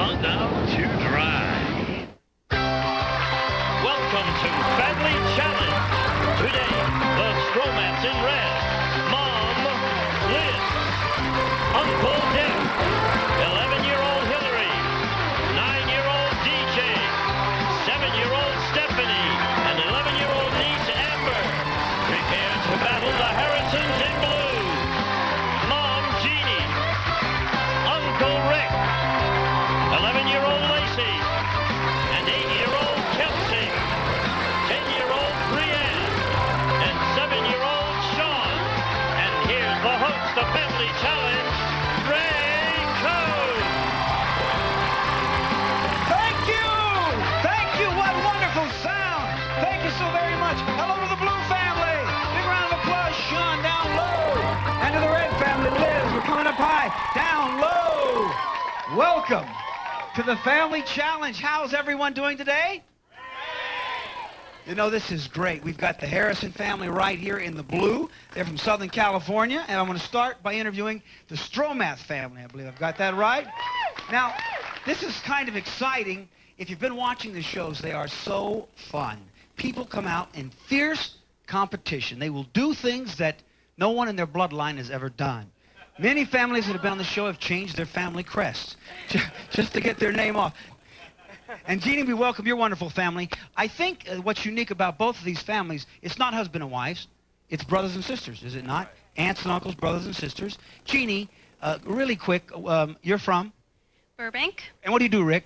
Countdown to Drive. Welcome to Family Challenge. Today, the Stromaths in red. Mom, Liz. Uncle Dick. 11-year-old Hillary. 9-year-old DJ. 7-year-old Stephanie. And 11-year-old niece Amber. Prepare to battle the Harrisons in blue. Mom, Jeannie. Uncle Rick. 11-year-old Lacey. And 8-year-old Kelsey. 10-year-old Brianne. And 7-year-old Sean. And here's the host of Family Challenge, Ray Code. Thank you! Thank you! What wonderful sound! Thank you so very much. Hello to the Blue family. Big round of applause, Sean, down low. And to the Red family, Liz, we're coming up high, down low. Welcome to the Family Challenge. How's everyone doing today? You know, this is great. We've got the Harrison family right here in the blue. They're from Southern California, and I'm going to start by interviewing the Stromath family. I believe I've got that right. Now, this is kind of exciting. If you've been watching the shows, they are so fun. People come out in fierce competition. They will do things that no one in their bloodline has ever done. Many families that have been on the show have changed their family crests just to get their name off. And Jeannie, we welcome your wonderful family. I think what's unique about both of these families, it's not husband and wives, it's brothers and sisters, is it not? Aunts and uncles, brothers and sisters. Jeannie, really quick, you're from? Burbank. And what do you do, Rick?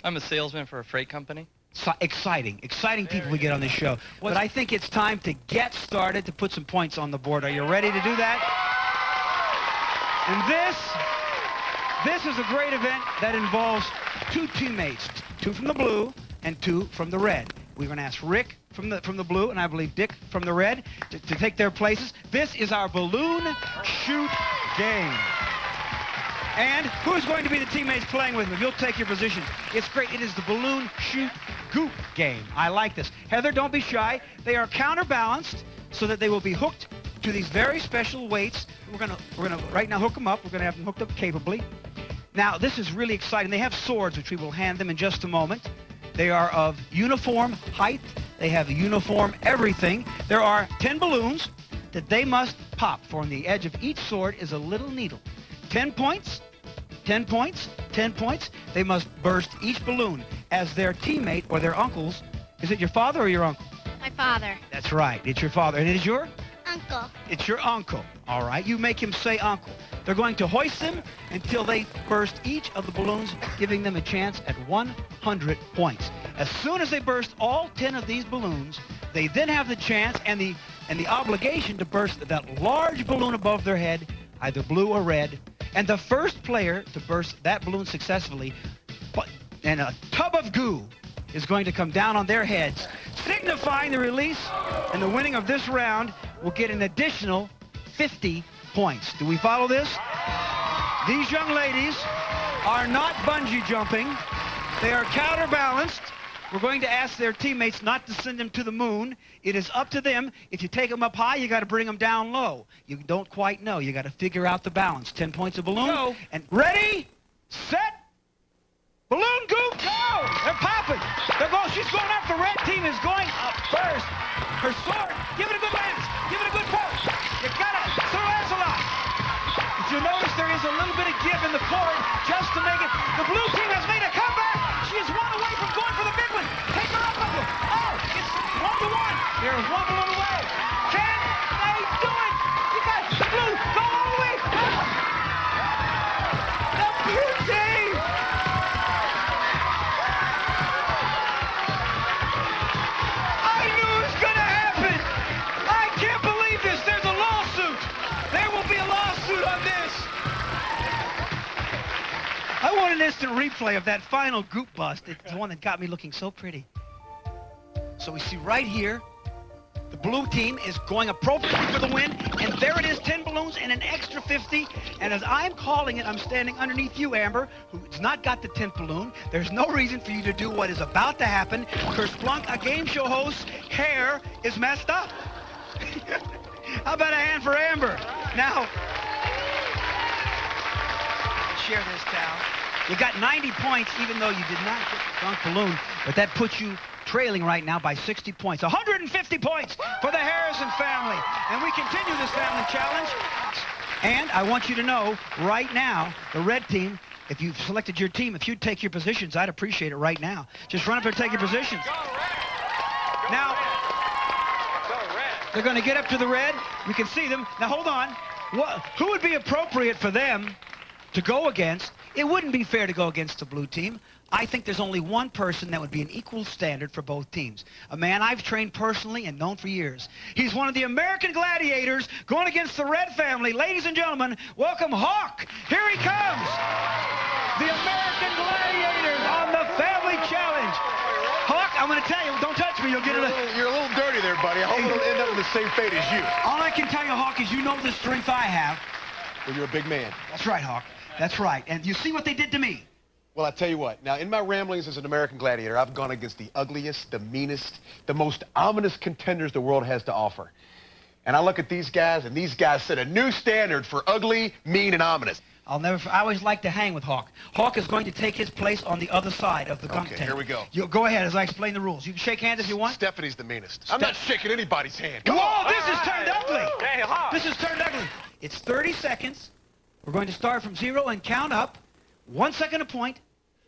I'm a salesman for a freight company. So exciting people we get on this show. But I think it's time to get started, to put some points on the board. Are you ready to do that? And this is a great event that involves two teammates, two from the blue and two from the red. We're going to ask Rick from the blue and I believe Dick from the red to take their places. This is our balloon shoot game. And who's going to be the teammates playing with me? You'll take your positions. It's great. It is the balloon shoot Goop game. I like this. Heather, don't be shy. They are counterbalanced so that they will be hooked to these very special weights. We're gonna right now hook them up. We're gonna have them hooked up capably. Now this is really exciting. They have swords, which we will hand them in just a moment. They are of uniform height. They have uniform everything. There are 10 balloons that they must pop. For on the edge of each sword is a little needle. 10 points, 10 points, 10 points. They must burst each balloon as their teammate or their uncles. Is it your father or your uncle? My father. That's right. It's your father. And it is your? Uncle. It's your uncle. All right. You make him say uncle. They're going to hoist them until they burst each of the balloons, giving them a chance at 100 points. As soon as they burst all 10 of these balloons, they then have the chance and the obligation to burst that large balloon above their head, either blue or red. And the first player to burst that balloon successfully, and a tub of goo is going to come down on their heads, signifying the release, and the winning of this round will get an additional 50 points. Do we follow this? These young ladies are not bungee jumping. They are counterbalanced. We're going to ask their teammates not to send them to the moon. It is up to them. If you take them up high, you got to bring them down low. You don't quite know. You got to figure out the balance. 10 points of balloon. Go. And ready, set, balloon Goop, go! They're popping. They're going. She's going up. The red team is going up first. Her sword. Give it a good lance. Give it a good push. You got it. Sir Lancelot. If you notice, there is a little bit of give in the cord just to make it. The blue team has made a comeback. She is one away from going for the big one. Take her up, Uncle. Oh, it's 1-1. There's one balloon away. Can they do it? You got the blue. Go all the way. The blue team. I knew it was going to happen. I can't believe this. There's a lawsuit. There will be a lawsuit on this. I want an instant replay of that final Goop bust. It's the one that got me looking so pretty. So we see right here, the blue team is going appropriately for the win, and there it is, 10 balloons and an extra 50. And as I'm calling it, I'm standing underneath you, Amber, who's not got the 10th balloon. There's no reason for you to do what is about to happen. Kerplunk, a game show host's hair is messed up. How about a hand for Amber? Now, share this towel. You got 90 points, even though you did not get the gunk balloon, but that puts you trailing right now by 60 points. 150 points for the Harrison family. And we continue this family challenge. And I want you to know right now, the red team, if you've selected your team, if you'd take your positions, I'd appreciate it right now. Just run up there and take your positions. Now, they're going to get up to the red. We can see them. Now, hold on. Who would be appropriate for them to go against? It wouldn't be fair to go against the blue team. I think there's only one person that would be an equal standard for both teams. A man I've trained personally and known for years. He's one of the American Gladiators going against the red family. Ladies and gentlemen, welcome Hawk. Here he comes. The American Gladiators on the Family Challenge. Hawk, I'm going to tell you, don't touch me. You'll get You're a little dirty there, buddy. I hope it'll end up with the same fate as you. All I can tell you, Hawk, is you know the strength I have. Well, you're a big man. That's right, Hawk. That's right. And you see what they did to me. Well, I tell you what. Now, in my ramblings as an American Gladiator, I've gone against the ugliest, the meanest, the most ominous contenders the world has to offer. And I look at these guys, and these guys set a new standard for ugly, mean, and ominous. I always like to hang with Hawk. Hawk is going to take his place on the other side of the gunk tank. Here we go. You go ahead as I explain the rules. You can shake hands if you want. Stephanie's the meanest. I'm not shaking anybody's hand. Come Whoa, on. this is turned ugly. Hey, Hawk. This is turned ugly. It's 30 seconds. We're going to start from 0 and count up. 1 second a point.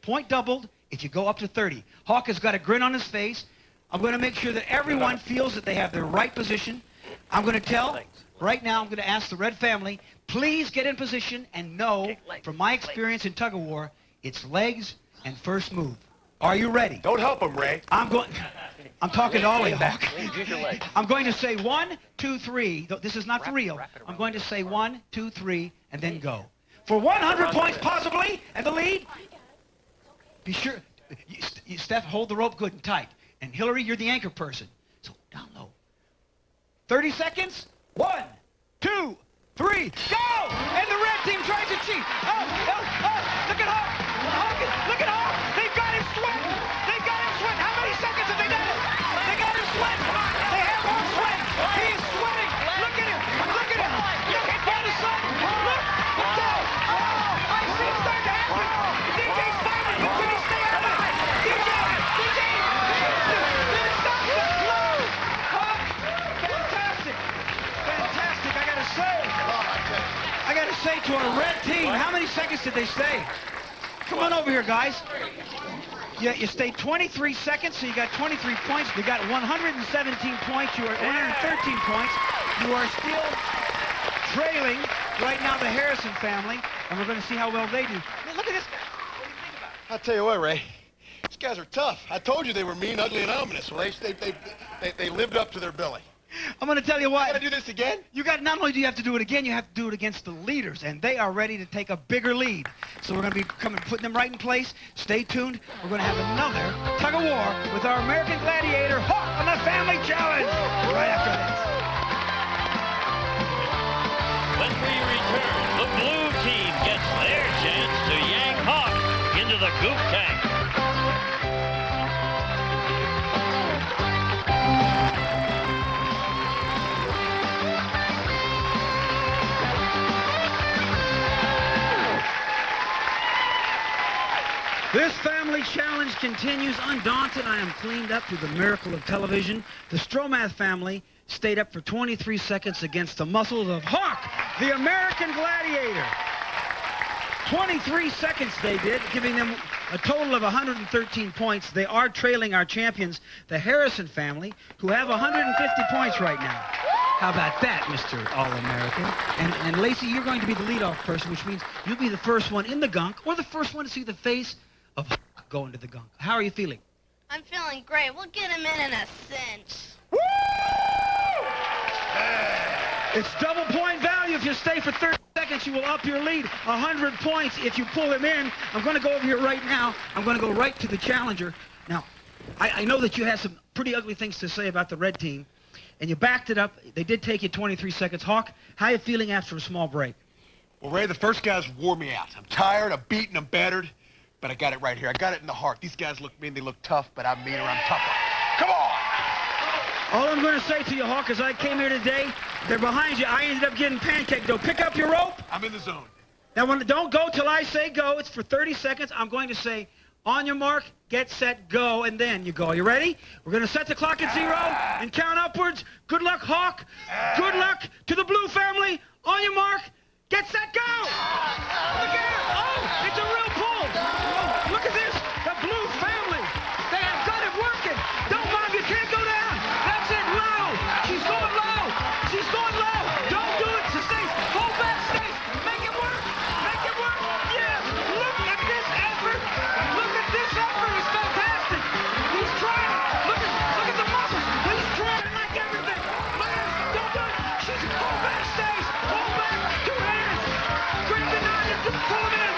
Point doubled if you go up to 30. Hawk has got a grin on his face. I'm going to make sure that everyone feels that they have their right position. I'm going to tell, right now, I'm going to ask the red family, please get in position and know, from my experience in tug-of-war, it's legs and first move. Are you ready? Don't help him, Ray. I'm talking to all of you, Hawk. I'm going to say 1, 2, 3. This is not for real. I'm going to say 1, 2, 3, and then go. For 100 points, possibly, and the lead. Be sure, Steph, hold the rope good and tight. And Hillary, you're the anchor person. So down low. 30 seconds. 1, 2, 3, go! And the red team tries to cheat. Oh, look at Hawk. Look at Hawk. They've got him sweating. They've got him sweating. How many seconds have they done it? They got him sweating. They have Hawk sweating. He is sweating. Look at him. Look at him. Look at the sun. Look. Go. Oh, I see it starting to happen. DJ's fighting. Can he stay out of it? DJ. Did it stop? No. Hawk. Fantastic. Fantastic. I got to say to our red team, how many seconds did they stay? Come on over here, guys. Yeah, you stayed 23 seconds, so you got 23 points. You got 117 points. You are 113 points. You are still trailing right now the Harrison family, and we're going to see how well they do. Look at this guy. What do you think about it? I'll tell you what, Ray. These guys are tough. I told you they were mean, ugly, and ominous. Well, they lived up to their billing. I'm going to tell you what. You gotta do this again? Not only do you have to do it again, you have to do it against the leaders, and they are ready to take a bigger lead. So we're going to be putting them right in place. Stay tuned. We're going to have another tug-of-war with our American Gladiator, Hawk, on the Family Challenge right after this. When we return, the blue team gets their chance to yank Hawk into the Goop tank. This family challenge continues undaunted. I am cleaned up through the miracle of television. The Stromath family stayed up for 23 seconds against the muscles of Hawk, the American Gladiator. 23 seconds they did, giving them a total of 113 points. They are trailing our champions, the Harrison family, who have 150 points right now. How about that, Mr. All-American? And Lacey, you're going to be the leadoff person, which means you'll be the first one in the gunk, or the first one to see the face of going to the gunk. How are you feeling? I'm feeling great. We'll get him in a cinch. Woo! It's double point value. If you stay for 30 seconds, you will up your lead. 100 points if you pull him in. I'm going to go over here right now. I'm going to go right to the challenger. Now, I know that you had some pretty ugly things to say about the red team, and you backed it up. They did take you 23 seconds. Hawk, how are you feeling after a small break? Well, Ray, the first guys wore me out. I'm tired, I'm beaten, I'm battered, but I got it right here. I got it in the heart. These guys look mean, they look tough, but I'm meaner, I'm tougher. Come on! All I'm going to say to you, Hawk, is I came here today. They're behind you. I ended up getting pancaked, though. Pick up your rope. I'm in the zone. Now, don't go till I say go. It's for 30 seconds. I'm going to say, on your mark, get set, go, and then you go. You ready? We're going to set the clock at 0 and count upwards. Good luck, Hawk. Good luck to the blue family. On your mark, get set, go! Look at it. Oh, it's a real pull. Oh, look at this. The blue family. They have got it working. Don't, Mom, you can't go down. That's it, low. She's going low. She's going low. Don't do it. So Stace, hold back, Stace. Make it work. Make it work. Yes. Look at this effort. Look at this effort. It's fantastic. He's trying. Look at the muscles. He's trying like everything. Don't do it. She's hold back, Stace. Hold back. 2 hands. Grab the 9 and pull him in.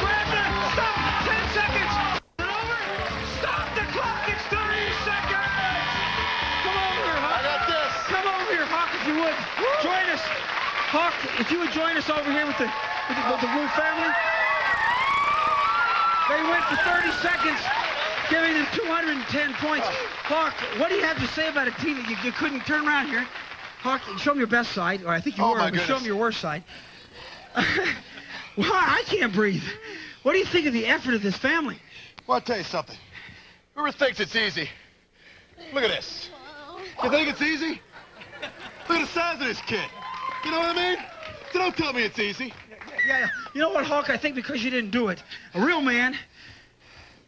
Grab the stop. 10 seconds. Over. Stop the clock. It's 30 seconds. Come over here, Hawk. I got this. Come over here, Hawk, if you would. Join us. Hawk, if you would join us over here with the Blue family. They went for 30 seconds, giving them 210 points. Hawk, what do you have to say about a team that you couldn't turn around here? Hawk, show them your best side, or I think you were, but show them your worst side. Well, I can't breathe. What do you think of the effort of this family? Well, I'll tell you something. Whoever thinks it's easy, look at this. You think it's easy? Look at the size of this kid. You know what I mean? So don't tell me it's easy. Yeah. You know what, Hawk? I think because you didn't do it, a real man,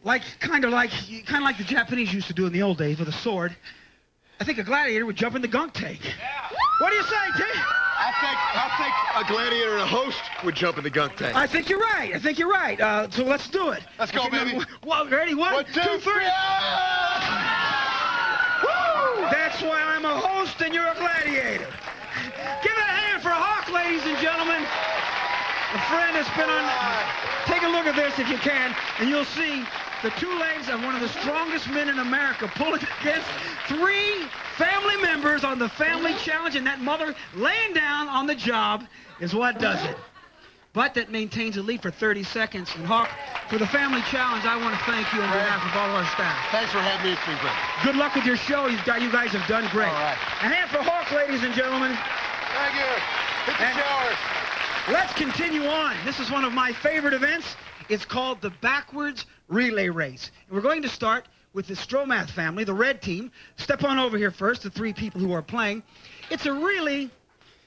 kind of like the Japanese used to do in the old days with a sword, I think a gladiator would jump in the gunk tank. Yeah. What do you say, T? I think a gladiator and a host would jump in the gunk tank. I think you're right. So let's do it. Let's go, baby. Ready? One, two, three. Woo! That's why I'm a host and you're a gladiator. Give it a hand for Hawk, ladies and gentlemen. A friend has been on. Take a look at this if you can, and you'll see the 2 legs of one of the strongest men in America pulling against 3 family members on the family challenge, and that mother laying down on the job is what does it. But that maintains a lead for 30 seconds. And Hawk, for the family challenge, I want to thank you on behalf of all of our staff. Thanks for having me. It's been great. Good luck with your show. You guys have done great. All right. A hand for Hawk, ladies and gentlemen. Thank you. Hit the showers. Let's continue on. This is one of my favorite events. It's called the backwards relay race. And we're going to start with the Stromath family, the red team. Step on over here first, the 3 people who are playing. It's a really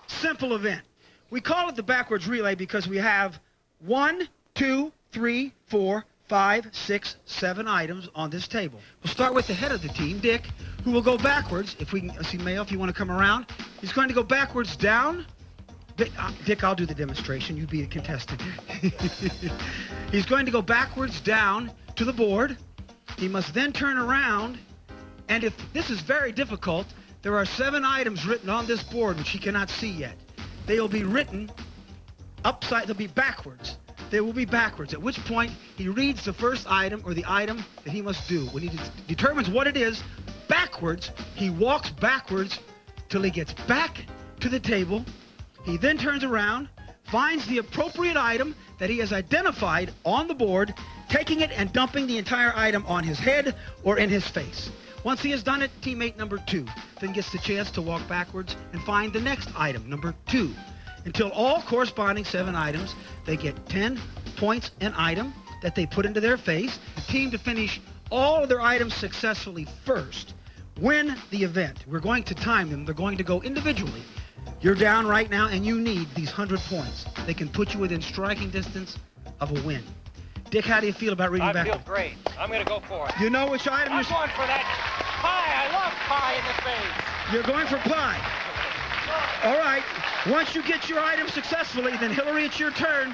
simple event. We call it the backwards relay because we have 1, 2, 3, 4, 5, 6, 7 items on this table. We'll start with the head of the team, Dick, who will go backwards. If we can see Mayo, if you want to come around. He's going to go backwards down. Dick, I'll do the demonstration. You be the contestant. He's going to go backwards down to the board. He must then turn around. And if this is very difficult, there are 7 items written on this board which he cannot see yet. They will be written upside, they'll be backwards. They will be backwards, at which point he reads the first item or the item that he must do. When he determines what it is, backwards, he walks backwards till he gets back to the table. He then turns around, finds the appropriate item that he has identified on the board, taking it and dumping the entire item on his head or in his face. Once he has done it, teammate number 2 then gets the chance to walk backwards and find the next item, number 2. Until all corresponding 7 items, they get 10 points an item that they put into their face. The team to finish all of their items successfully first win the event. We're going to time them. They're going to go individually. You're down right now, and you need these 100 points. They can put you within striking distance of a win. Dick, how do you feel about reading backwards? I feel great. I'm going to go for it. You know which item I'm going for that pie. I love pie in the face. You're going for pie. All right. Once you get your item successfully, then Hillary, it's your turn.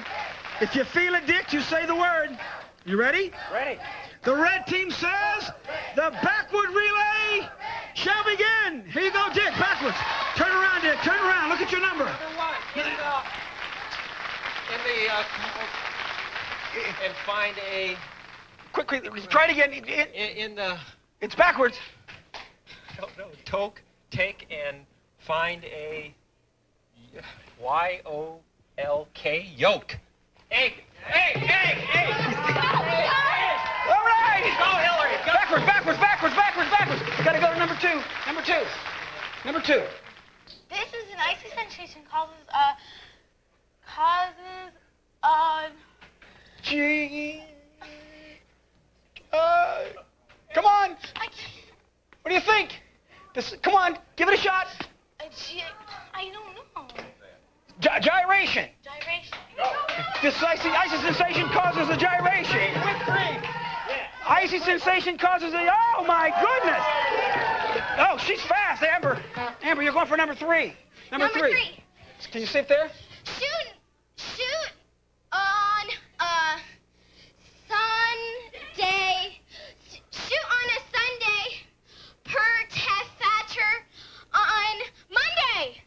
If you feel it, Dick, you say the word. You ready? Ready. The red team says the backward relay shall begin. Here you go, Dick, backwards. Turn around, Dick, turn around. Look at your number. And find a... Quickly, try it again. In the... It's backwards. No, take and find a... Y-O-L-K, yolk. Egg. All right. Go, Hillary. Go. Backwards. Gotta go to number 2. Number 2. This is an icy sensation causes G. Come on. I can't. What do you think? Come on, give it a shot. I don't know. Gyration. Gyration. This icy sensation causes a gyration. Icy sensation causes a... Oh, my goodness. Oh, she's fast, Amber. Amber, you're going for number 3. Number three. Can you sit there? Shoot on a Sunday. Shoot on a Sunday per Tess Thatcher on Monday.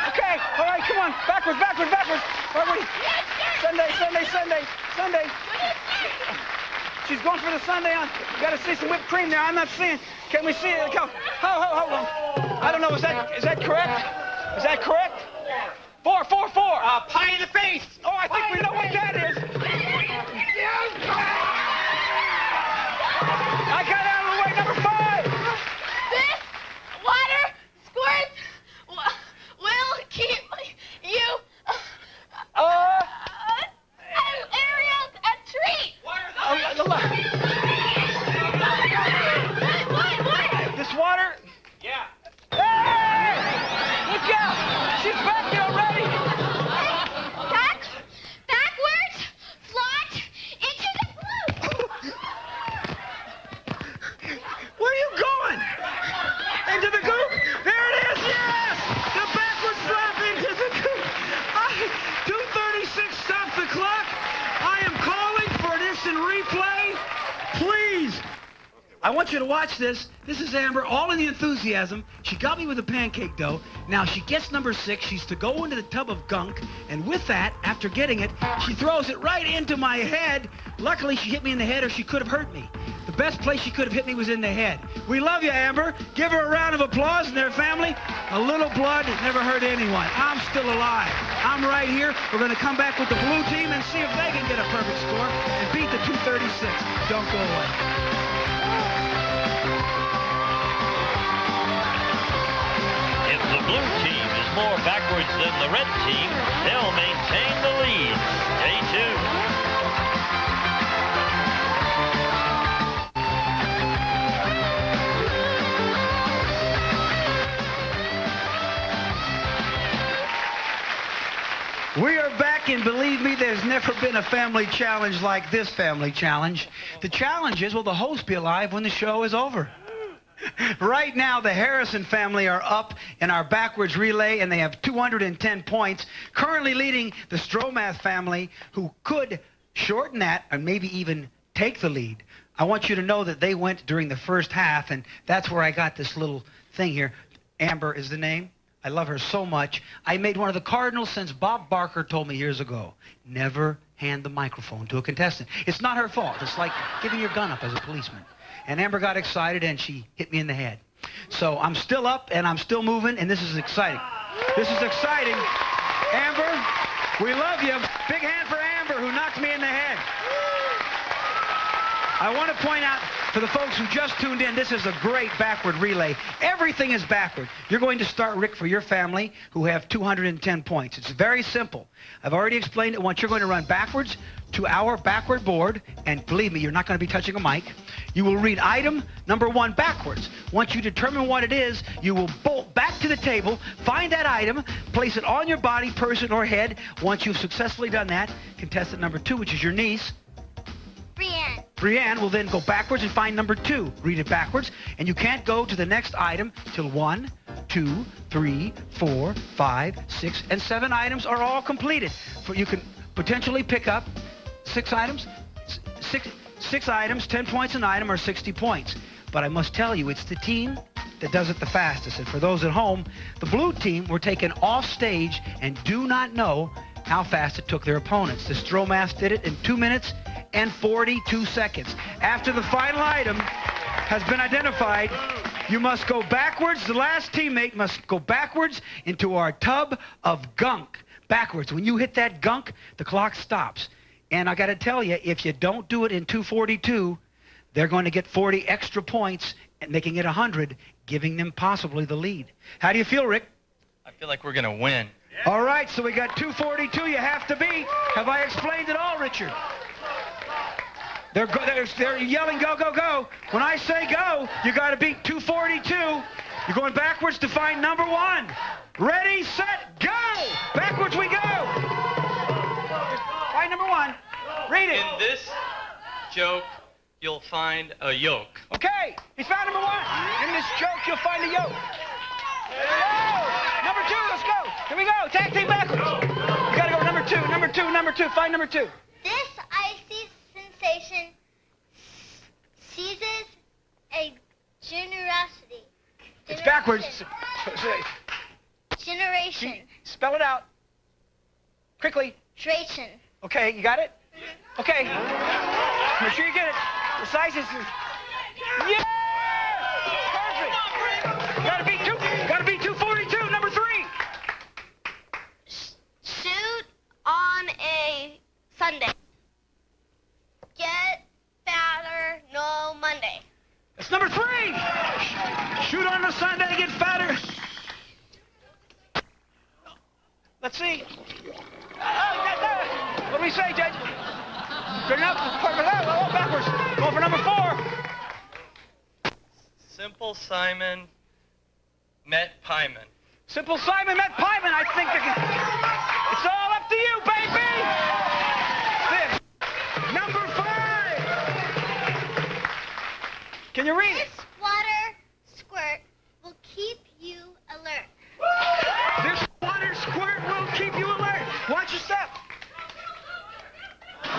Okay, all right, come on. Backwards. All right, Sunday. She's going for the Sunday on. You got to see some whipped cream there. I'm not seeing. Can we see it? Hold on. I don't know. Is that correct? Is that correct? 4. Pie in the face. Oh, I think we know what that is. I got out of the way. Number 5. This water squirts will keep you Ariel's a treat. What? This water? Yeah. Hey! Look out! She's back there already! Backwards, slot, into the blue. Where are you going? Into the goop? There it is, yes! The backward slap into the goop. 2:36 stops the clock. I am calling for an instant replay. Please. I want you to watch this. This is Amber, all in the enthusiasm. She got me with the pancake dough. Now she gets number 6. She's to go into the tub of gunk. And with that, after getting it, she throws it right into my head. Luckily, she hit me in the head or she could have hurt me. The best place she could have hit me was in the head. We love you, Amber. Give her a round of applause and their family. A little blood never hurt anyone. I'm still alive. I'm right here. We're going to come back with the blue team and see if they can get a perfect score and beat the 236. Don't go away. If the blue team is more backwards than the red team, they'll maintain the lead. Stay tuned. We are back, and believe me, there's never been a family challenge like this family challenge. The challenge is, will the host be alive when the show is over? Right now, the Harrison family are up in our backwards relay, and they have 210 points, currently leading the Stromath family, who could shorten that and maybe even take the lead. I want you to know that they went during the first half, and that's where I got this little thing here. Amber is the name. I love her so much. I made one of the cardinals since Bob Barker told me years ago. Never hand the microphone to a contestant. It's not her fault. It's like giving your gun up as a policeman. And Amber got excited, and she hit me in the head. So I'm still up, and I'm still moving, and this is exciting. This is exciting. Amber, we love you. Big hand for Amber, who knocked me in the head. I want to point out, for the folks who just tuned in, this is a great backward relay. Everything is backward. You're going to start, Rick, for your family, who have 210 points. It's very simple. I've already explained it once. You're going to run backwards to our backward board, and believe me, you're not going to be touching a mic. You will read item number 1 backwards. Once you determine what it is, you will bolt back to the table, find that item, place it on your body, person, or head. Once you've successfully done that, contestant number 2, which is your niece, Brianne will then go backwards and find number 2. Read it backwards, and you can't go to the next item till 1, 2, 3, 4, 5, 6, and 7 items are all completed. You can potentially pick up 6 items. 6 items, 10 points an item, or 60 points. But I must tell you, it's the team that does it the fastest. And for those at home, the blue team were taken off stage and do not know how fast it took their opponents. The Stromath did it in 2 minutes and 42 seconds. After the final item has been identified, you must go backwards. The last teammate must go backwards into our tub of gunk. Backwards. When you hit that gunk, the clock stops. And I got to tell you, if you don't do it in 2:42, they're going to get 40 extra points, and making it 100, giving them possibly the lead. How do you feel, Rick? I feel like we're going to win. All right, so we got 242 you have to beat. Have I explained it all, Richard? They're yelling, go, go, go. When I say go, you got to beat 242. You're going backwards to find number one. Ready, set, go! Backwards we go! Find number one. Read it. In this joke, you'll find a yoke. Okay, he found number one. In this joke, you'll find a yoke. Number two, let's go. Here we go, tag team backwards. You gotta go number two, number two, number two. Find number two. This icy sensation seizes a generosity. It's backwards. Generation. Spell it out. Quickly. Dration. Okay, you got it? Okay. Make sure you get it. The size is... Yeah! Perfect! Gotta beat 242, number three. Shoot on a Sunday. Get fatter, no Monday. That's number three. Shoot on a Sunday, get fatter. Let's see. What do we say, Judge? Good enough? Backwards. Go for number four. Simple Simon met Pyman. Simple Simon met Pyman. I think it's all up to you, baby. Number five. Can you read it? This water squirt will keep you alert. This water squirt will keep you alert. Watch your step. Oh!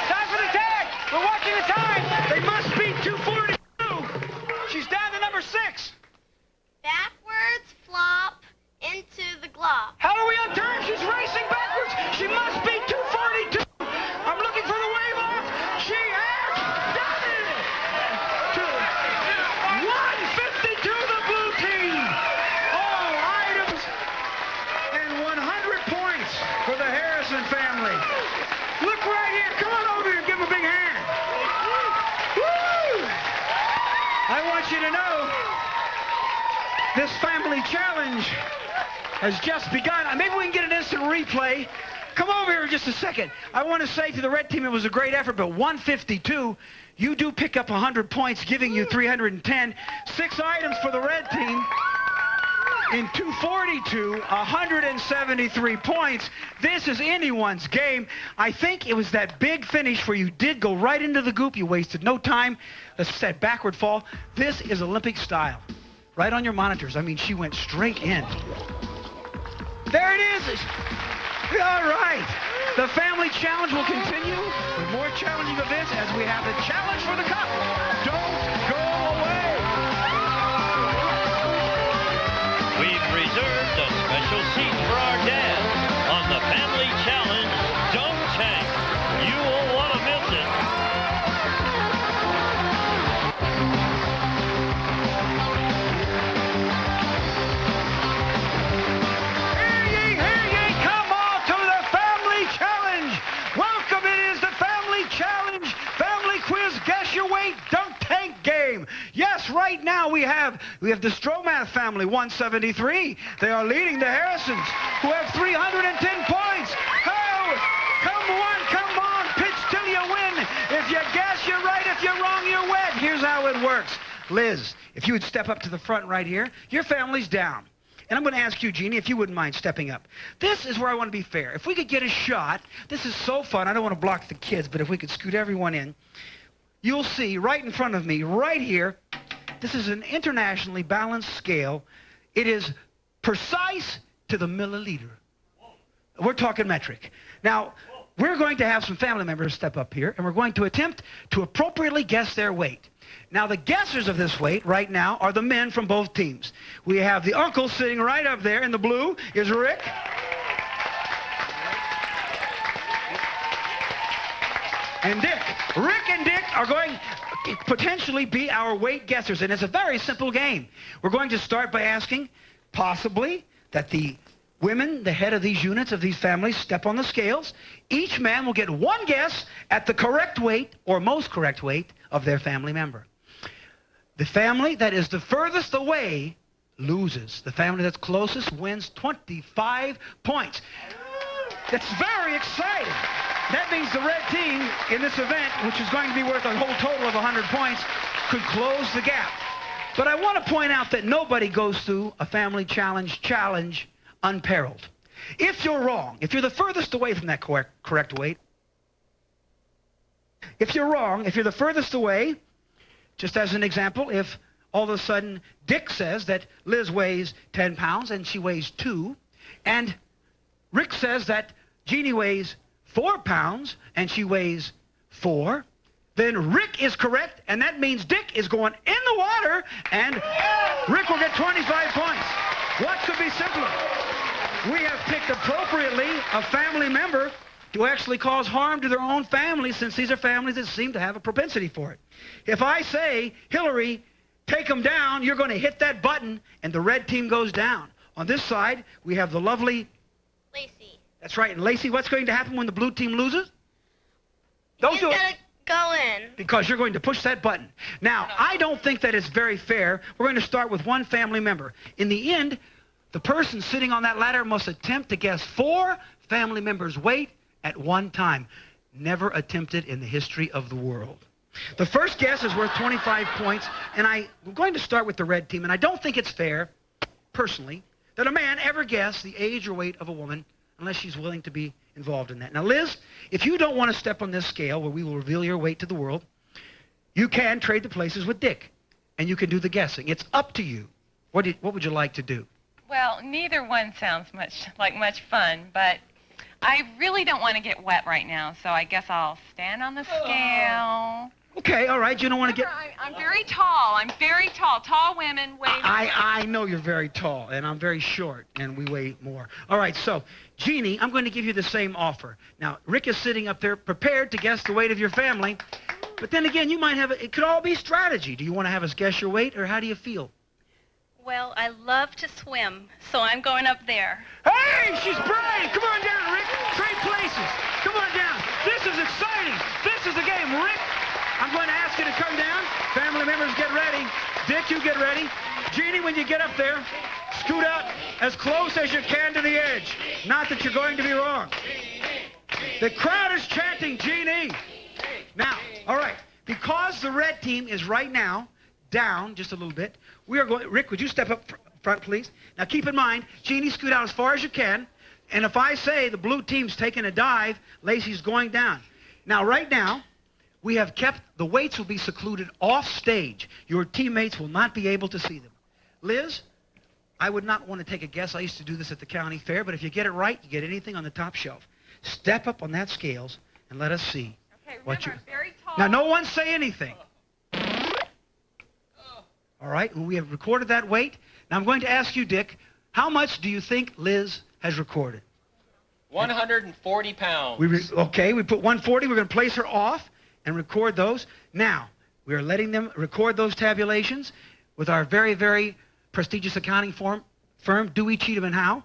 Time for the tag. We're watching the time. They must be 242. She's down to number six. Backwards flop into the glob. How do we unturn? She's racing backwards. She must be 242. I'm looking for the wave off. She has done it. 152 the blue team. All items and 100 points for the Harrison family. Look right here. Come on over here and give them a big hand. Woo! I want you to know this family challenge has just begun. Maybe we can get an instant replay. Come over here just a second. I want to say to the red team it was a great effort, but 152, you do pick up 100 points, giving you 310. 6 items for the red team. In 242, 173 points. This is anyone's game. I think it was that big finish where you did go right into the goop. You wasted no time. Let's set backward fall. This is Olympic style. Right on your monitors. I mean, she went straight in. There it is. All right. The family challenge will continue with more challenging events as we have the challenge for the cup. Don't go away. We've reserved a special seat for our dads on the Family Challenge Dunk Tank. You won't want to miss it. Hear ye, come on to the Family Challenge. Welcome, it is the Family Challenge Family Quiz Guess Your Weight Dunk Tank game. Yes, right now we have the Stromath family, 173. They are leading the Harrisons, who have 310 points. Oh, come on, pitch till you win. If you guess, you're right. If you're wrong, you're wet. Here's how it works. Liz, if you would step up to the front right here, your family's down. And I'm going to ask you, Jeannie, if you wouldn't mind stepping up. This is where I want to be fair. If we could get a shot, this is so fun. I don't want to block the kids, but if we could scoot everyone in, you'll see right in front of me, right here, this is an internationally balanced scale. It is precise to the milliliter. We're talking metric. Now, we're going to have some family members step up here, and we're going to attempt to appropriately guess their weight. Now, the guessers of this weight right now are the men from both teams. We have the uncle sitting right up there in the blue is Rick. And Dick. Rick and Dick are going to potentially be our weight guessers, and it's a very simple game. We're going to start by asking, possibly, that the women, the head of these units, of these families, step on the scales. Each man will get one guess at the correct weight, or most correct weight, of their family member. The family that is the furthest away loses. The family that's closest wins 25 points. That's very exciting. That means the red team in this event, which is going to be worth a whole total of 100 points, could close the gap. But I want to point out that nobody goes through a family challenge unperilled. If you're wrong, if you're the furthest away from that correct weight, if you're wrong, if you're the furthest away, just as an example, if all of a sudden Dick says that Liz weighs 10 pounds and she weighs 2, and Rick says that Jeannie weighs 4 pounds and she weighs 4, then Rick is correct, and that means Dick is going in the water, and Rick will get 25 points. What could be simpler? We have picked appropriately a family member to actually cause harm to their own family, since these are families that seem to have a propensity for it. If I say, Hillary, take them down, you're going to hit that button, and the red team goes down. On this side, we have the lovely Lacey. That's right. And Lacey, what's going to happen when the blue team loses? Don't do it. He's gonna go in. Because you're going to push that button. Now, I don't think that it's very fair. We're going to start with one family member. In the end, the person sitting on that ladder must attempt to guess 4 family members' weight at one time. Never attempted in the history of the world. The first guess is worth 25 points, and I'm going to start with the red team, and I don't think it's fair, personally, that a man ever guess the age or weight of a woman unless she's willing to be involved in that. Now, Liz, if you don't want to step on this scale where we will reveal your weight to the world, you can trade the places with Dick, and you can do the guessing. It's up to you. What would you like to do? Well, neither one sounds like much fun, but I really don't want to get wet right now, so I guess I'll stand on the scale. Okay, all right. You don't want to get... I'm very tall. I'm very tall. Tall women weigh... I know you're very tall, and I'm very short, and we weigh more. All right, so, Jeannie, I'm going to give you the same offer. Now, Rick is sitting up there prepared to guess the weight of your family, but then again, you might have... It could all be strategy. Do you want to have us guess your weight, or how do you feel? Well, I love to swim, so I'm going up there. Hey, she's brave! Come on down, Rick. Trade places. Come on down. This is exciting. This is the game. Rick, I'm going to ask you to come down. Family members, get ready. Dick, you get ready. Jeannie, when you get up there, scoot out as close as you can to the edge. Not that you're going to be wrong. The crowd is chanting, Jeannie. Now, all right, because the red team is right now down just a little bit, we are going... Rick, would you step up front, please? Now, keep in mind, Jeannie, scoot out as far as you can, and if I say the blue team's taking a dive, Lacey's going down. Now, right now, we have kept... The weights will be secluded off stage. Your teammates will not be able to see them. Liz, I would not want to take a guess. I used to do this at the county fair, but if you get it right, you get anything on the top shelf. Step up on that scales and let us see. Okay, what remember, I'm very tall. Now, no one say anything. All right, well, we have recorded that weight. Now, I'm going to ask you, Dick, how much do you think Liz has recorded? 140 pounds. Okay, we put 140. We're going to place her off and record those. Now, we are letting them record those tabulations with our very, very prestigious accounting firm, Dewey, Cheatham, and Howe.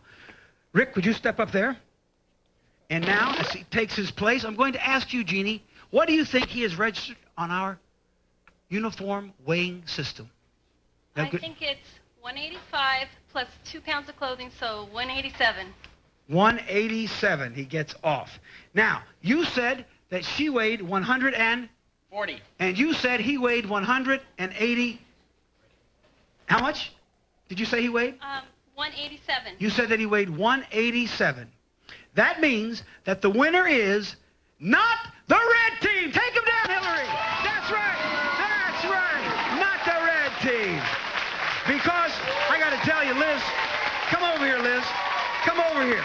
Rick, would you step up there? And now, as he takes his place, I'm going to ask you, Jeannie, what do you think he has registered on our uniform weighing system? I think it's 185 plus 2 pounds of clothing, so 187. 187, he gets off. Now, you said that she weighed 40. And you said he weighed 180. How much did you say he weighed? 187. You said that he weighed 187. That means that the winner is not the red team. Take him down, Hillary. That's right. That's right. Not the red team. Because, I got to tell you, Liz, come over here, Liz. Come over here.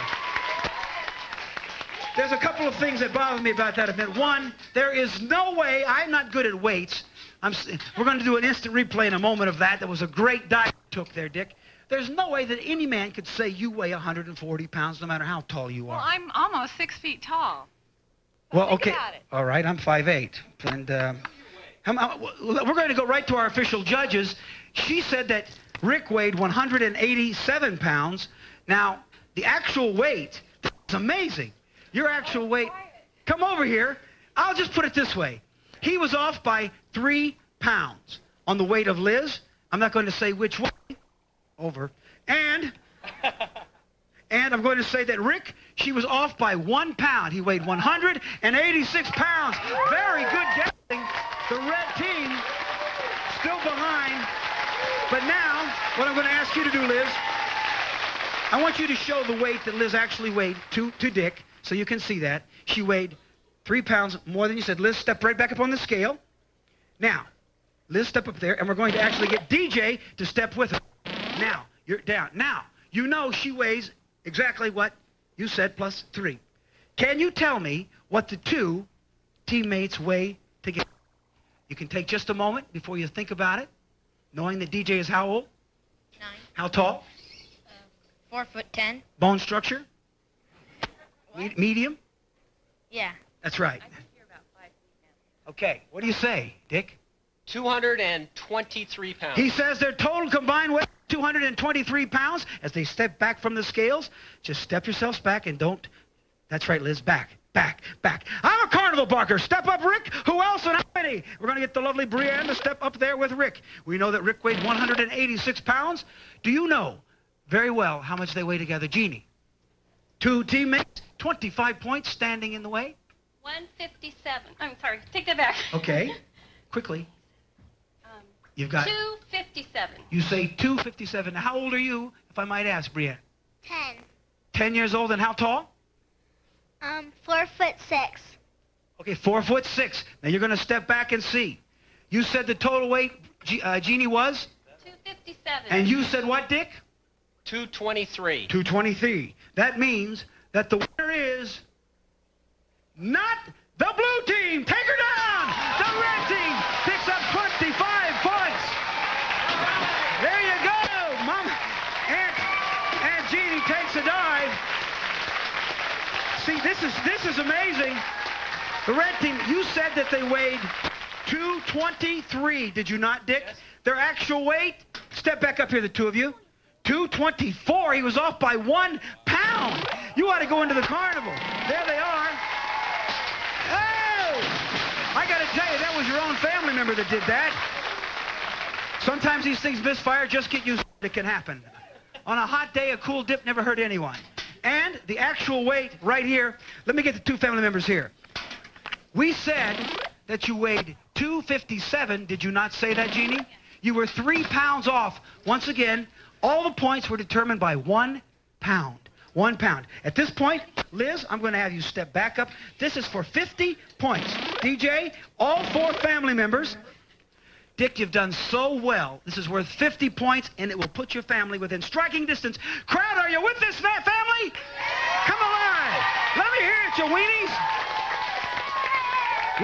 There's a couple of things that bother me about that event. One, there is no way, I'm not good at weights. We're going to do an instant replay in a moment of that. That was a great dive you took there, Dick. There's no way that any man could say you weigh 140 pounds no matter how tall you are. Well, I'm almost 6 feet tall. Well, Think okay. about it. All right, I'm 5'8". And we're going to go right to our official judges. She said that Rick weighed 187 pounds. Now, the actual weight is amazing. Your actual weight, come over here. I'll just put it this way. He was off by 3 pounds on the weight of Liz. I'm not going to say which way. over. And I'm going to say that Rick, she was off by 1 pound. He weighed 186 pounds. Very good guessing. The red team still behind. But now, what I'm going to ask you to do, Liz, I want you to show the weight that Liz actually weighed to Dick, so you can see that. She weighed 3 pounds more than you said. Liz, step right back up on the scale. Now, Liz, step up there, and we're going to actually get DJ to step with her. Now, you're down. Now, you know she weighs exactly what you said, plus 3. Can you tell me what the 2 teammates weigh together? You can take just a moment before you think about it, knowing that DJ is how old? 9. How tall? 4'10". Bone structure? Medium? Yeah. That's right. I think you're about 5 feet now. Okay, what do you say, Dick? 223 pounds. He says their total combined weight 223 pounds. As they step back from the scales, just step yourselves back and don't. That's right, Liz. Back, back, back. I'm a carnival barker. Step up, Rick. Who else and how many? We're going to get the lovely Brienne to step up there with Rick. We know that Rick weighed 186 pounds. Do you know very well how much they weigh together? Jeannie. 2 teammates, 25 points standing in the way. 157. I'm sorry, take that back. Okay. Quickly. You've got. 257. You say 257. Now, how old are you, if I might ask, Brienne? 10. 10 years old, and how tall? 4'6". Okay, 4'6". Now you're going to step back and see. You said the total weight, Jeannie, was? 257. And you said what, Dick? 223. 223. That means that the winner is not the blue team. Take her down. The red team picks up 25 points. There you go. Mom, Aunt Jeannie takes a dive. See, this is amazing. The red team, you said that they weighed 223, did you not, Dick? Yes. Their actual weight, step back up here, the 2 of you. 224. He was off by 1 pound. You ought to go into the carnival. There they are. Oh! I got to tell you, that was your own family member that did that. Sometimes these things misfire. Just get used to it. It can happen. On a hot day, a cool dip never hurt anyone. And the actual weight right here, let me get the 2 family members here. We said that you weighed 257. Did you not say that, Jeannie? You were 3 pounds off. Once again, all the points were determined by 1 pound. 1 pound. At this point, Liz, I'm going to have you step back up. This is for 50 points. DJ, all 4 family members. Dick, you've done so well. This is worth 50 points, and it will put your family within striking distance. Crowd, are you with this, family? Come alive. Let me hear it, you weenies.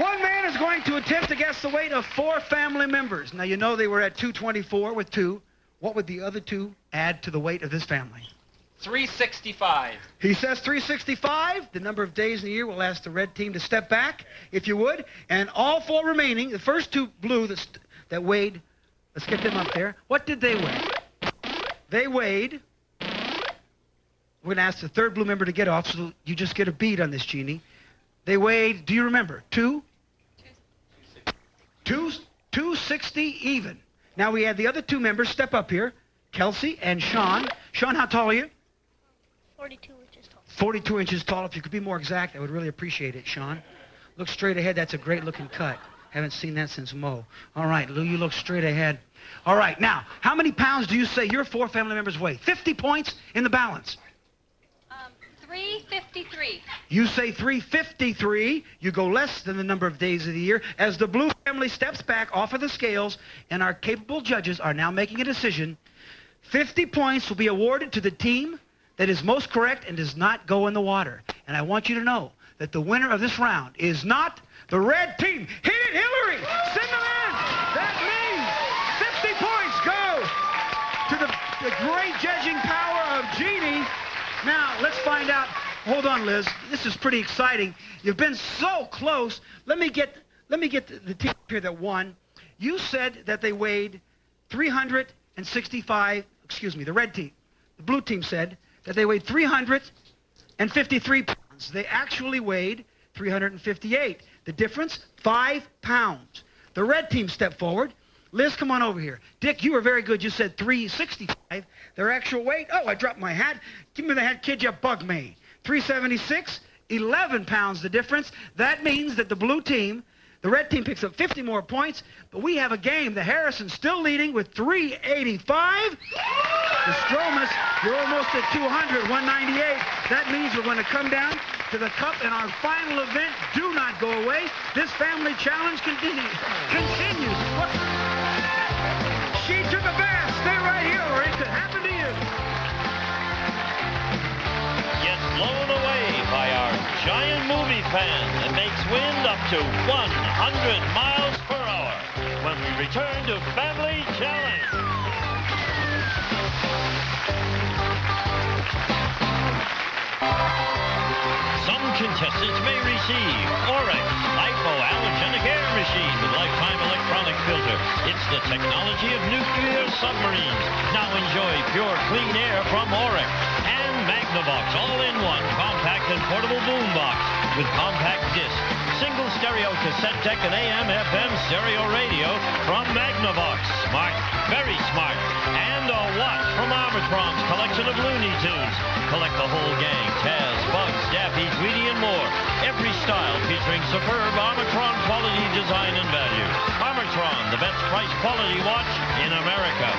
One man is going to attempt to guess the weight of 4 family members. Now, you know they were at 224 with 2. What would the other 2 add to the weight of this family? 365. He says 365. The number of days in the year will ask the red team to step back, if you would. And all 4 remaining, the first 2 blue that weighed, let's get them up there. What did they weigh? They weighed, we're going to ask the 3rd blue member to get off, so you just get a bead on this, Jeannie. They weighed, do you remember, 260 even. Now we had the other 2 members step up here, Kelsey and Sean. Sean, how tall are you? 42 inches tall. 42 inches tall. If you could be more exact, I would really appreciate it, Sean. Look straight ahead. That's a great-looking cut. Haven't seen that since Mo. All right, Lou, you look straight ahead. All right, now, how many pounds do you say your 4 family members weigh? 50 points in the balance. 353. You say 353. You go less than the number of days of the year. As the blue family steps back off of the scales, and our capable judges are now making a decision, 50 points will be awarded to the team that is most correct and does not go in the water. And I want you to know that the winner of this round is not the red team. Hit it, Hillary! Send them in! That means 50 points go to the great judging power of Jeannie. Now, let's find out. Hold on, Liz. This is pretty exciting. You've been so close. Let me get the team here that won. You said that they weighed 365, excuse me, the red team. The blue team said that they weighed 353 pounds. They actually weighed 358. The difference, 5 pounds. The red team stepped forward. Liz, come on over here. Dick, you were very good. You said 365. Their actual weight, oh, I dropped my hat. Give me the hat, kid, you bug me. 376, 11 pounds the difference. That means that the blue team, the red team, picks up 50 more points, but we have a game. The Harrison's still leading with 385. The Stromath, you're almost at 200, 198. That means we're going to come down to the cup in our final event. Do not go away. This family challenge continues. She took a bath. Stay right here or it could happen to you. Get blown away by our giant movie fan that makes wind up to 100 miles per hour when we return to Family Challenge. Some contestants may receive Orex hypoallergenic air machine with lifetime electronic filter. It's the technology of nuclear submarines. Now enjoy pure clean air from Orex. And Magnavox all-in-one compact and portable boombox with compact disc, single stereo cassette deck, and AM/FM stereo radio from Magnavox. Smart, very smart. And a watch from Armatron's collection of Looney Tunes. Collect the whole gang, Taz, Bugs, Daffy, Tweety, and more. Every style featuring superb Armatron quality, design, and value. Armatron, the best price quality watch in America.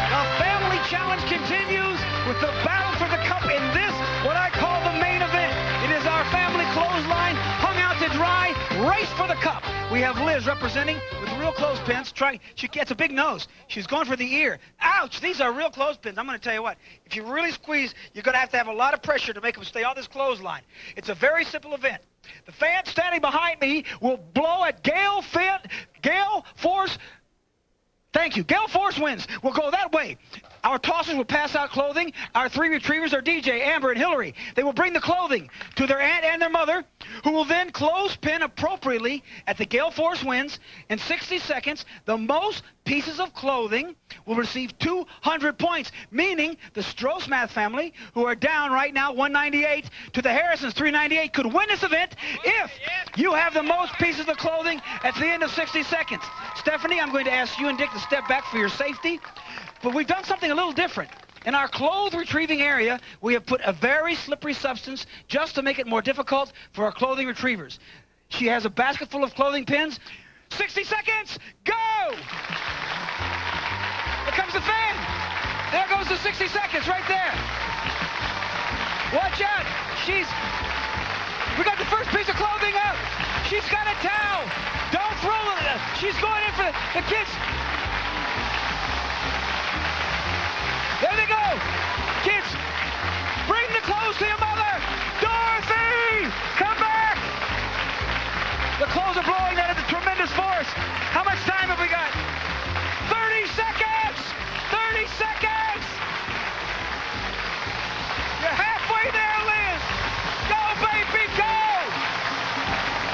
The Family Challenge continues with the battle for the cup in this, what I call the main event. It is our family clothesline, hung out to dry, race for the cup. We have Liz representing with real clothespins. She gets a big nose. She's going for the ear. Ouch, these are real clothespins. I'm going to tell you what, if you really squeeze, you're going to have a lot of pressure to make them stay on this clothesline. It's a very simple event. The fan standing behind me will blow at Gale Force. Thank you. Gale Force wins. We'll go that way. Our tossers will pass out clothing. Our three retrievers are DJ, Amber, and Hillary. They will bring the clothing to their aunt and their mother, who will then clothespin appropriately at the Gale Force wins. In 60 seconds, the most pieces of clothing will receive 200 points, meaning the Stromath family, who are down right now 198 to the Harrisons 398, could win this event if you have the most pieces of clothing at the end of 60 seconds. Stephanie, I'm going to ask you and Dick to step back for your safety. But we've done something a little different. In our clothes retrieving area, we have put a very slippery substance just to make it more difficult for our clothing retrievers. She has a basket full of clothing pins. 60 seconds, go! Here comes the fan. There goes the 60 seconds right there. Watch out. We got the first piece of clothing out. She's got a towel. Don't throw it. She's going in for the kids. There they go. Kids, bring the clothes to your mother. Dorothy, come back. The clothes are blowing out at a tremendous force. How much time have we got? 30 seconds. 30 seconds. You're halfway there, Liz. Go, baby, go.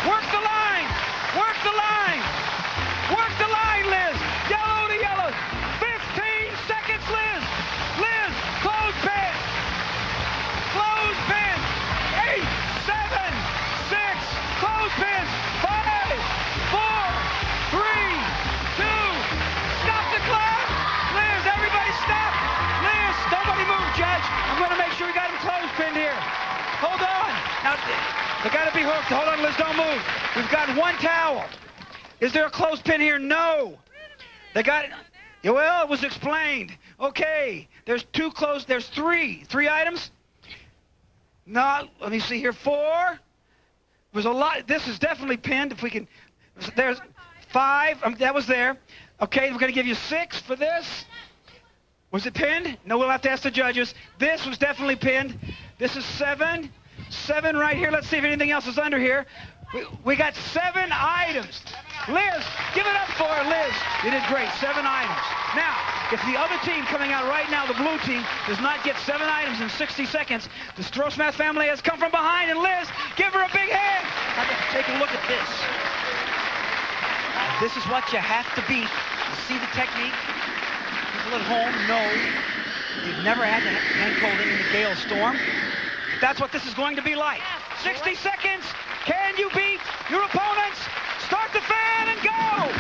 Work the line. Work the line. Work the line, Liz. Yellow to yellow. 15 seconds, Liz. Liz, clothespin. Clothespin. 8, 7, 6, clothespins. 5, 4, 3, 2. Stop the clock. Liz, everybody stop. Liz, nobody move, Judge. I'm going to make sure we got him clothespinned here. Hold on. Now, they got to be hooked. Hold on, Liz, don't move. We've got one towel. Is there a clothespin here? No. They got it. Yeah, well, it was explained. Okay, there's there's three items. No, let me see here, 4. There's a lot, this is definitely pinned, if we can, there's 5, that was there. Okay, we're gonna give you 6 for this. Was it pinned? No, we'll have to ask the judges. This was definitely pinned. This is 7 right here. Let's see if anything else is under here. We got 7 items. Liz, give it up for her, Liz. You did great, 7 items. Now, if the other team coming out right now, the blue team, does not get 7 items in 60 seconds, the Stromath family has come from behind, and Liz, give her a big hand. Now, take a look at this. This is what you have to beat. You see the technique? People at home know you've never had to hand clothing in the gale storm. That's what this is going to be like. 60 seconds. Can you beat your opponents? Start the fan and go!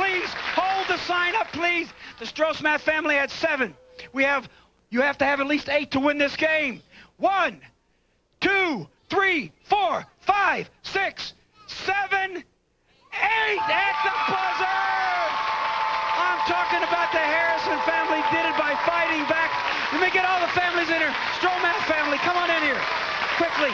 please. Hold the sign up, please. The Stromath family had 7. You have to have at least 8 to win this game. 1, 2, 3, 4, 5, 6, 7, 8 at the buzzer! I'm talking about the Harrison family did it by fighting back. Let me get all the families in here. Stromath family, come on in here. Quickly,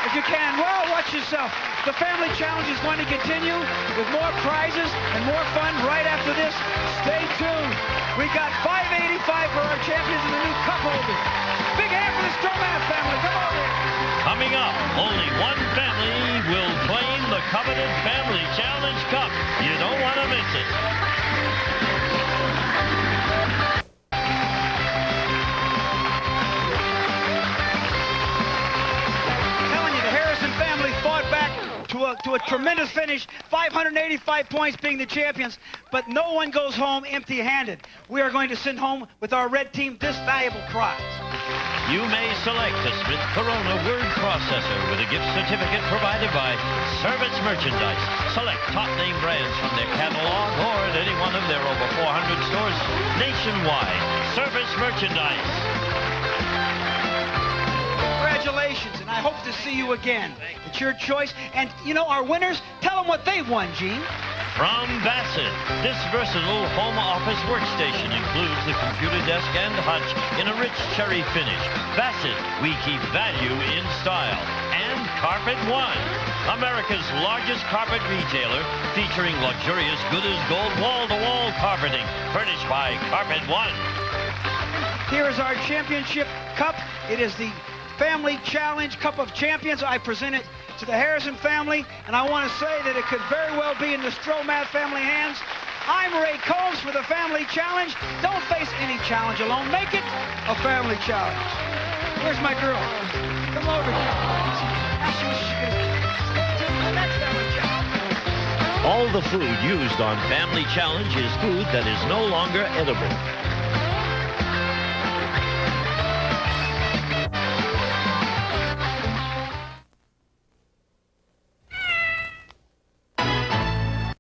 if you can. Well, watch yourself. The family challenge is going to continue with more prizes and more fun right after this. Stay tuned. We got $5.85 for our champions and the new cup holders. Big hand for the Stromath family. Come over here. Coming up, only one family will claim the coveted Family Challenge Cup. You don't want to miss it. To a tremendous finish, 585 points being the champions, but no one goes home empty-handed. We are going to send home with our red team this valuable prize. You may select a Smith Corona word processor with a gift certificate provided by Service Merchandise. Select top name brands from their catalog or at any one of their over 400 stores nationwide. Service Merchandise. Congratulations, and I hope to see you again. It's your choice. And, you know, our winners, tell them what they've won, Gene. From Bassett, this versatile home office workstation includes the computer desk and hutch in a rich cherry finish. Bassett, we keep value in style. And Carpet One, America's largest carpet retailer, featuring luxurious good-as-gold wall-to-wall carpeting, furnished by Carpet One. Here is our championship cup. It is the Family Challenge Cup of Champions. I present it to the Harrison family, and I want to say that it could very well be in the Stromath family hands. I'm Ray Combs for the Family Challenge. Don't face any challenge alone. Make it a family challenge. Where's my girl? Come over here. The next family challenge. All the food used on Family Challenge is food that is no longer edible.